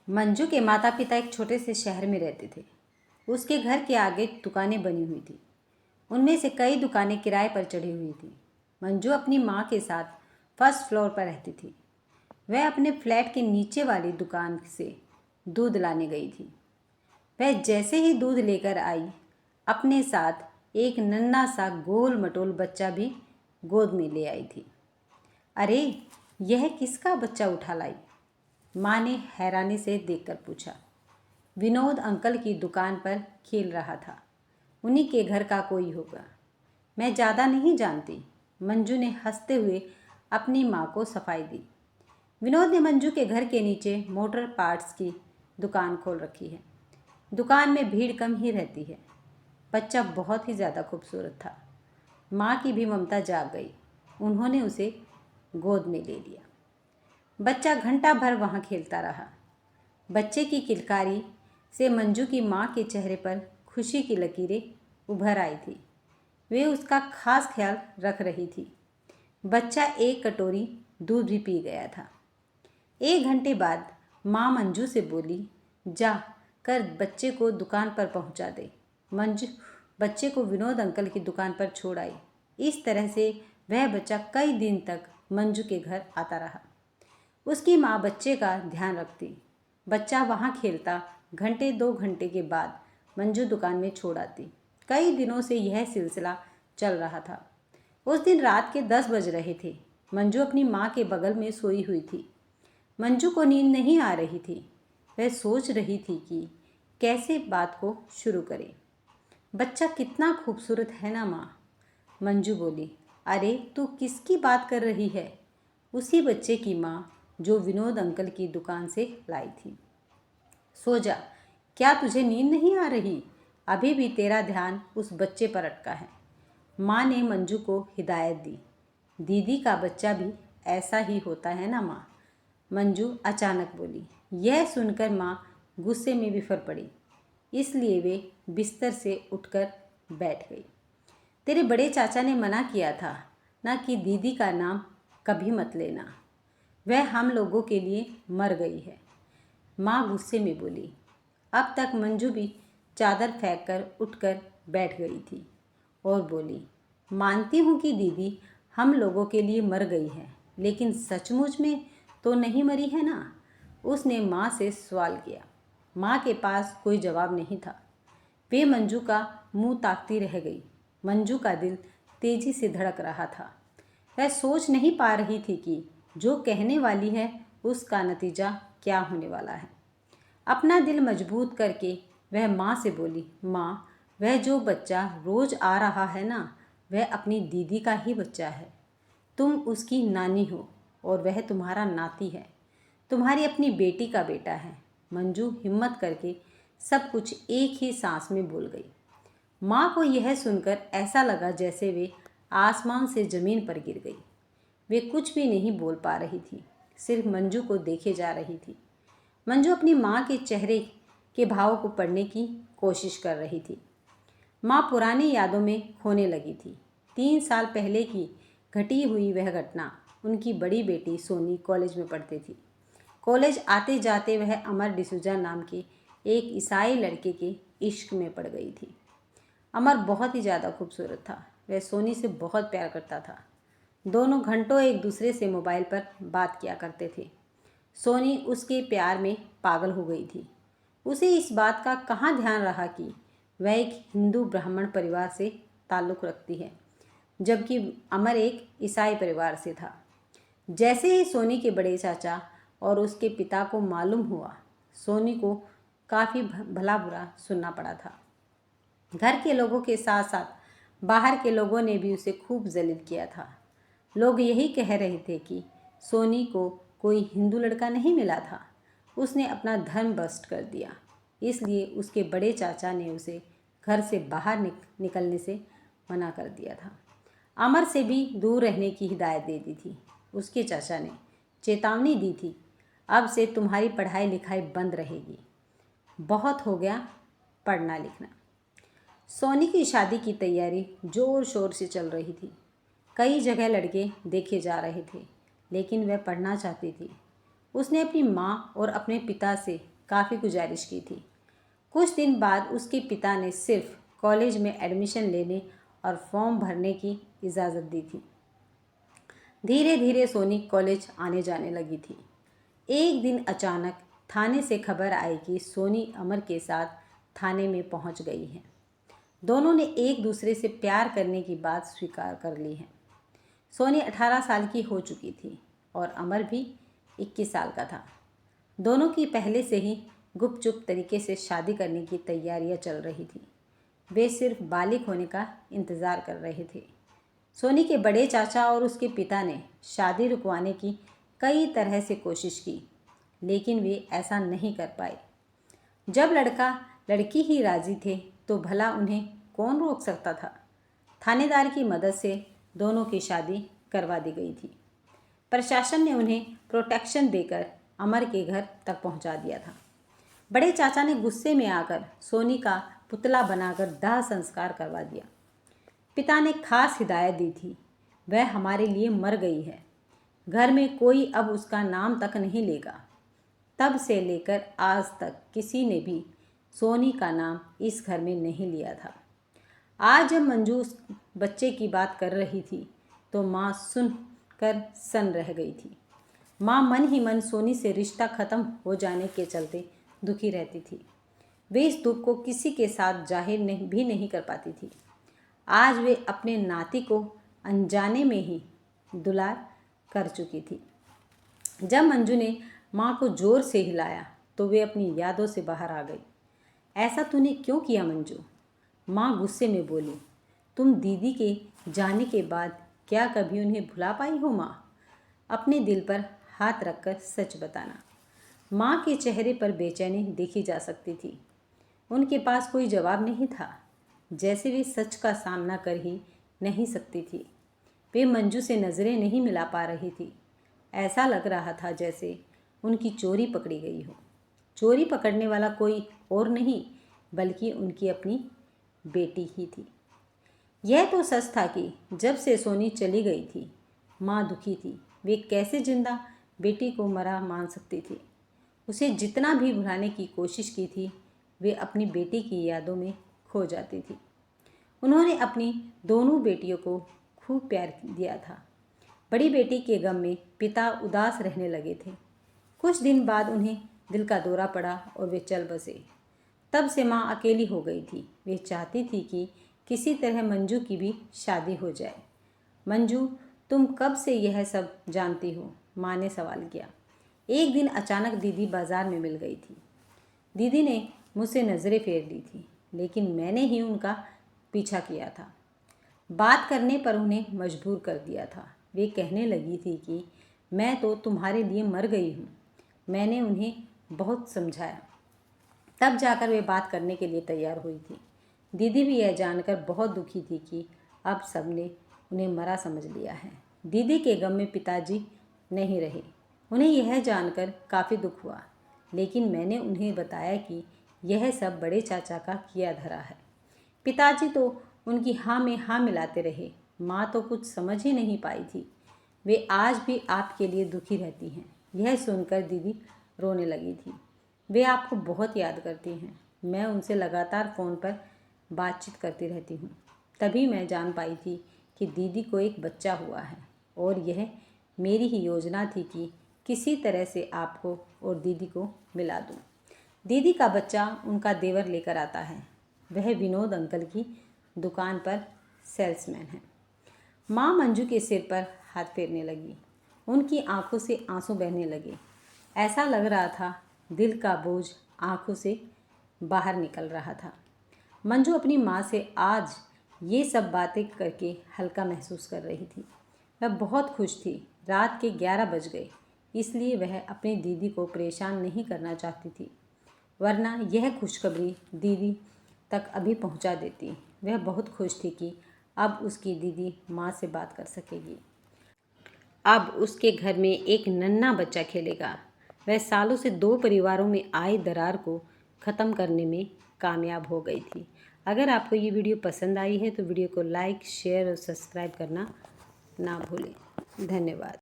मंजू के माता पिता एक छोटे से शहर में रहते थे। उसके घर के आगे दुकानें बनी हुई थी। उनमें से कई दुकानें किराए पर चढ़ी हुई थी। मंजू अपनी माँ के साथ फर्स्ट फ्लोर पर रहती थी। वह अपने फ्लैट के नीचे वाली दुकान से दूध लाने गई थी। वह जैसे ही दूध लेकर आई, अपने साथ एक नन्हा सा गोल मटोल बच्चा भी गोद में ले आई थी। अरे, यह किसका बच्चा उठा लाई? माँ ने हैरानी से देखकर पूछा। विनोद अंकल की दुकान पर खेल रहा था। उन्हीं के घर का कोई होगा। मैं ज़्यादा नहीं जानती, मंजू ने हंसते हुए अपनी माँ को सफाई दी। विनोद ने मंजू के घर के नीचे मोटर पार्ट्स की दुकान खोल रखी है। दुकान में भीड़ कम ही रहती है। बच्चा बहुत ही ज़्यादा खूबसूरत था। माँ की भी ममता जाग गई। उन्होंने उसे गोद में ले लिया। बच्चा घंटा भर वहाँ खेलता रहा। बच्चे की किलकारी से मंजू की माँ के चेहरे पर खुशी की लकीरें उभर आई थी। वे उसका खास ख्याल रख रही थी। बच्चा एक कटोरी दूध भी पी गया था। 1 घंटे बाद माँ मंजू से बोली, जा कर बच्चे को दुकान पर पहुँचा दे। मंजू बच्चे को विनोद अंकल की दुकान पर छोड़ आई। इस तरह से वह बच्चा कई दिन तक मंजू के घर आता रहा। उसकी माँ बच्चे का ध्यान रखती। बच्चा वहाँ खेलता। घंटे 2 घंटे के बाद मंजू दुकान में छोड़ आती। कई दिनों से यह सिलसिला चल रहा था। उस दिन रात के 10 बज रहे थे। मंजू अपनी माँ के बगल में सोई हुई थी। मंजू को नींद नहीं आ रही थी। वह सोच रही थी कि कैसे बात को शुरू करे। बच्चा कितना खूबसूरत है ना माँ? मंजू बोली। अरे, तू किसकी बात कर रही है? उसी बच्चे की माँ जो विनोद अंकल की दुकान से लाई थी। सो जा, क्या तुझे नींद नहीं आ रही? अभी भी तेरा ध्यान उस बच्चे पर अटका है। माँ ने मंजू को हिदायत दी। दीदी का बच्चा भी ऐसा ही होता है ना माँ? मंजू अचानक बोली। यह सुनकर माँ गुस्से में बिफर पड़ी। इसलिए वे बिस्तर से उठकर बैठ गई। तेरे बड़े चाचा ने मना किया था ना कि दीदी का नाम कभी मत लेना। वह हम लोगों के लिए मर गई है। माँ गुस्से में बोली। अब तक मंजू भी चादर फेंक कर उठकर बैठ गई थी और बोली, मानती हूँ कि दीदी हम लोगों के लिए मर गई है, लेकिन सचमुच में तो नहीं मरी है ना? उसने माँ से सवाल किया। माँ के पास कोई जवाब नहीं था। वे मंजू का मुंह ताकती रह गई। मंजू का दिल तेजी से धड़क रहा था। वह सोच नहीं पा रही थी कि जो कहने वाली है उसका नतीजा क्या होने वाला है। अपना दिल मजबूत करके वह माँ से बोली, माँ, वह जो बच्चा रोज आ रहा है ना, वह अपनी दीदी का ही बच्चा है। तुम उसकी नानी हो और वह तुम्हारा नाती है। तुम्हारी अपनी बेटी का बेटा है। मंजू हिम्मत करके सब कुछ एक ही सांस में बोल गई। माँ को यह सुनकर ऐसा लगा जैसे वे आसमान से ज़मीन पर गिर गई। वे कुछ भी नहीं बोल पा रही थी, सिर्फ मंजू को देखे जा रही थी। मंजू अपनी माँ के चेहरे के भाव को पढ़ने की कोशिश कर रही थी। माँ पुरानी यादों में खोने लगी थी। 3 साल पहले की घटी हुई वह घटना। उनकी बड़ी बेटी सोनी कॉलेज में पढ़ती थी। कॉलेज आते जाते वह अमर डिसूजा नाम के एक ईसाई लड़के के इश्क में पड़ गई थी। अमर बहुत ही ज़्यादा खूबसूरत था। वह सोनी से बहुत प्यार करता था। दोनों घंटों एक दूसरे से मोबाइल पर बात किया करते थे। सोनी उसके प्यार में पागल हो गई थी। उसे इस बात का कहाँ ध्यान रहा कि वह एक हिंदू ब्राह्मण परिवार से ताल्लुक़ रखती है, जबकि अमर एक ईसाई परिवार से था। जैसे ही सोनी के बड़े चाचा और उसके पिता को मालूम हुआ, सोनी को काफ़ी भला बुरा सुनना पड़ा था। घर के लोगों के साथ साथ बाहर के लोगों ने भी उसे खूब जलील किया था। लोग यही कह रहे थे कि सोनी को कोई हिंदू लड़का नहीं मिला था, उसने अपना धर्म भ्रष्ट कर दिया। इसलिए उसके बड़े चाचा ने उसे घर से बाहर निकलने से मना कर दिया था। अमर से भी दूर रहने की हिदायत दे दी थी। उसके चाचा ने चेतावनी दी थी, अब से तुम्हारी पढ़ाई लिखाई बंद रहेगी। बहुत हो गया पढ़ना लिखना। सोनी की शादी की तैयारी ज़ोर शोर से चल रही थी। कई जगह लड़के देखे जा रहे थे, लेकिन वह पढ़ना चाहती थी। उसने अपनी माँ और अपने पिता से काफ़ी गुजारिश की थी। कुछ दिन बाद उसके पिता ने सिर्फ कॉलेज में एडमिशन लेने और फॉर्म भरने की इजाज़त दी थी। धीरे धीरे सोनी कॉलेज आने जाने लगी थी। एक दिन अचानक थाने से खबर आई कि सोनी अमर के साथ थाने में पहुंच गई है। दोनों ने एक दूसरे से प्यार करने की बात स्वीकार कर ली है। सोनी 18 साल की हो चुकी थी और अमर भी 21 साल का था। दोनों की पहले से ही गुपचुप तरीके से शादी करने की तैयारियां चल रही थी। वे सिर्फ बालिग होने का इंतज़ार कर रहे थे। सोनी के बड़े चाचा और उसके पिता ने शादी रुकवाने की कई तरह से कोशिश की, लेकिन वे ऐसा नहीं कर पाए। जब लड़का लड़की ही राज़ी थे तो भला उन्हें कौन रोक सकता था। थानेदार की मदद से दोनों की शादी करवा दी गई थी। प्रशासन ने उन्हें प्रोटेक्शन देकर अमर के घर तक पहुंचा दिया था। बड़े चाचा ने गुस्से में आकर सोनी का पुतला बनाकर दाह संस्कार करवा दिया। पिता ने खास हिदायत दी थी, वह हमारे लिए मर गई है, घर में कोई अब उसका नाम तक नहीं लेगा। तब से लेकर आज तक किसी ने भी सोनी का नाम इस घर में नहीं लिया था। आज जब मंजू उस बच्चे की बात कर रही थी तो माँ सुनकर सन रह गई थी। माँ मन ही मन सोनी से रिश्ता ख़त्म हो जाने के चलते दुखी रहती थी। वे इस दुख को किसी के साथ जाहिर भी नहीं कर पाती थी। आज वे अपने नाती को अनजाने में ही दुलार कर चुकी थी। जब मंजू ने माँ को ज़ोर से हिलाया तो वे अपनी यादों से बाहर आ गई। ऐसा तूने क्यों किया मंजू? माँ गुस्से में बोली। तुम दीदी के जाने के बाद क्या कभी उन्हें भुला पाई हो माँ? अपने दिल पर हाथ रखकर सच बताना। माँ के चेहरे पर बेचैनी देखी जा सकती थी। उनके पास कोई जवाब नहीं था, जैसे वे सच का सामना कर ही नहीं सकती थी। वे मंजू से नज़रें नहीं मिला पा रही थी। ऐसा लग रहा था जैसे उनकी चोरी पकड़ी गई हो। चोरी पकड़ने वाला कोई और नहीं बल्कि उनकी अपनी बेटी ही थी। यह तो सच था कि जब से सोनी चली गई थी माँ दुखी थी। वे कैसे जिंदा बेटी को मरा मान सकती थी। उसे जितना भी भुलाने की कोशिश की थी वे अपनी बेटी की यादों में खो जाती थी। उन्होंने अपनी दोनों बेटियों को खूब प्यार दिया था। बड़ी बेटी के गम में पिता उदास रहने लगे थे। कुछ दिन बाद उन्हें दिल का दौरा पड़ा और वे चल बसे। तब से माँ अकेली हो गई थी। वे चाहती थी कि किसी तरह मंजू की भी शादी हो जाए। मंजू, तुम कब से यह सब जानती हो? माँ ने सवाल किया। एक दिन अचानक दीदी बाज़ार में मिल गई थी। दीदी ने मुझसे नज़रें फेर ली थी, लेकिन मैंने ही उनका पीछा किया था। बात करने पर उन्हें मजबूर कर दिया था। वे कहने लगी थी कि मैं तो तुम्हारे लिए मर गई हूँ। मैंने उन्हें बहुत समझाया, तब जाकर वे बात करने के लिए तैयार हुई थी। दीदी भी यह जानकर बहुत दुखी थी कि अब सबने उन्हें मरा समझ लिया है। दीदी के गम में पिताजी नहीं रहे। उन्हें यह जानकर काफ़ी दुख हुआ, लेकिन मैंने उन्हें बताया कि यह सब बड़े चाचा का किया धरा है। पिताजी तो उनकी हाँ में हाँ मिलाते रहे। माँ तो कुछ समझ ही नहीं पाई थी। वे आज भी आपके लिए दुखी रहती हैं। यह सुनकर दीदी रोने लगी थी। वे आपको बहुत याद करती हैं। मैं उनसे लगातार फ़ोन पर बातचीत करती रहती हूँ। तभी मैं जान पाई थी कि दीदी को एक बच्चा हुआ है और यह मेरी ही योजना थी कि किसी तरह से आपको और दीदी को मिला दूँ। दीदी का बच्चा उनका देवर लेकर आता है। वह विनोद अंकल की दुकान पर सेल्समैन है। माँ मंजू के सिर पर हाथ फेरने लगी। उनकी आंखों से आंसू बहने लगे। ऐसा लग रहा था दिल का बोझ आंखों से बाहर निकल रहा था। मंजू अपनी माँ से आज ये सब बातें करके हल्का महसूस कर रही थी। वह बहुत खुश थी। रात के 11 बज गए, इसलिए वह अपनी दीदी को परेशान नहीं करना चाहती थी, वरना यह खुशखबरी दीदी तक अभी पहुंचा देती। वह बहुत खुश थी कि अब उसकी दीदी माँ से बात कर सकेगी। अब उसके घर में एक नन्हा बच्चा खेलेगा। वह सालों से 2 परिवारों में आई दरार को ख़त्म करने में कामयाब हो गई थी। अगर आपको ये वीडियो पसंद आई है तो वीडियो को लाइक, शेयर और सब्सक्राइब करना ना भूलें। धन्यवाद।